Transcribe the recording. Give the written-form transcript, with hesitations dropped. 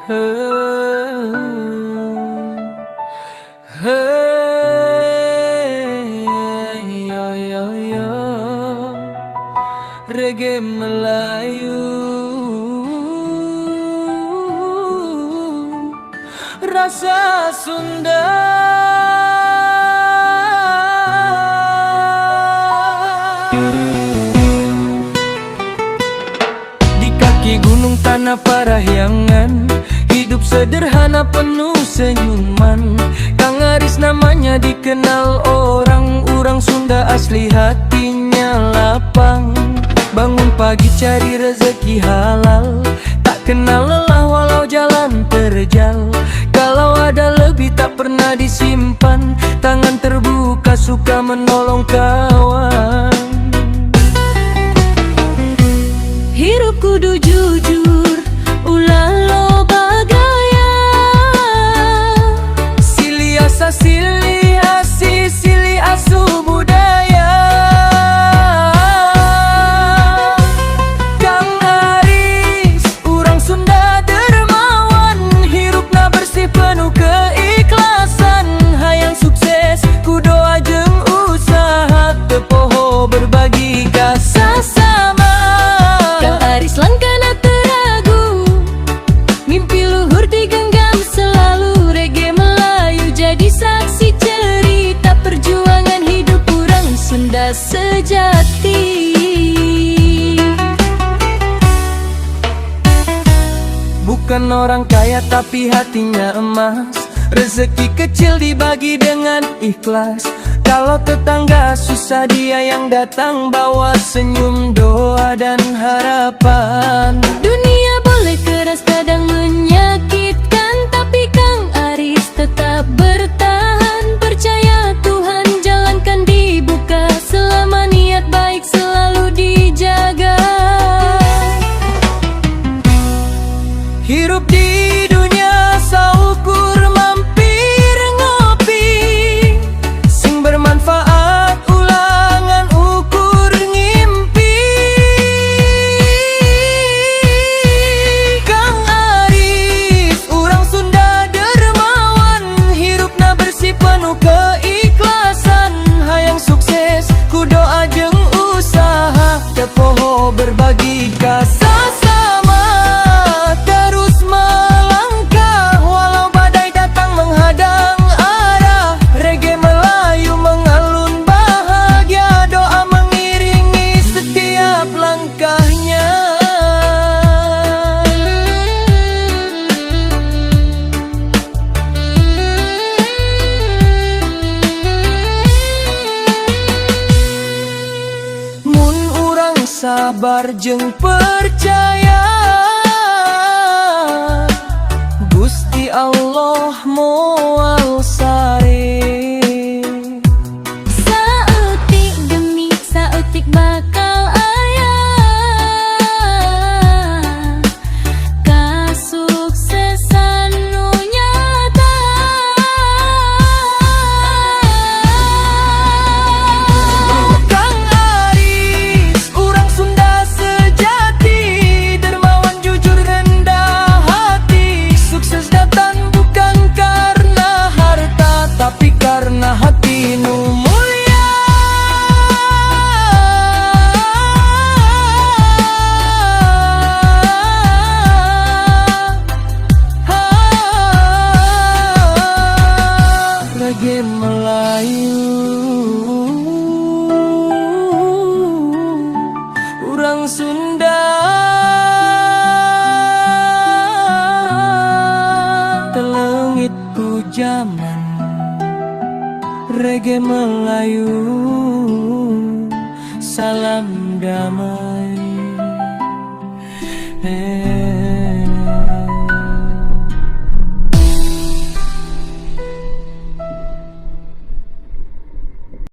Yo yo yo, reggae Melayu, rasa Sunda. Di kaki gunung tanah Parahyangan, hidup sederhana penuh senyuman. Kang Aris namanya dikenal orang Sunda asli hatinya lapang. Bangun pagi cari rezeki halal, tak kenal lelah walau jalan terjal. Kalau ada lebih tak pernah disimpan, tangan terbuka suka menolong kawan. Hirup kudu jujur, ulah loba gaya. Silih asa silih asih, silih asuh budaya. Kang Aris, urang Sunda dermawan, hirupna bersih penuh keikhlasan. Hayang sukses, ku doa jeung usaha, teu poho berbagi ka sasama. Langkana teragu, mimpi luhur digenggam selalu. Reggae Melayu jadi saksi cerita perjuangan hidup orang Sunda sejati. Bukan orang kaya tapi hatinya emas, rezeki kecil dibagi dengan ikhlas. Kalau tetangga susah dia yang datang, bawa senyum, doa dan harapan. Dunia boleh keras kadang menyakitkan, tapi Kang Aris tetap bertahan. Percaya Tuhan jalankan dibuka, selama niat baik selalu dijaga. Hirup di dunia saukur mampir ngopi, sing bermanfaat ulangan ukur ngimpi. Kang Aris, urang Sunda dermawan, hirupna bersih penuh keikhlasan. Hayang sukses, ku doa jeung usaha, teu poho berbagi ka sasama. Terus melangkah walau badai datang menghadang arah. Reggae Melayu mengalun bahagia, doa mengiringi setiap langkahnya. Mun urang sabar jeung percaya, Gusti Allah moal sare. Saeutik demi saeutik bakal aya kasuksesan nu nyata. Kang Aris, urang Sunda sejati, dermawan jujur rendah hati. Sukses datang bukan karena harta, tapi karena hati nu mulia. Reggae Melayu, urang Sunda telengit ku zaman. Reggae Melayu, salam damai.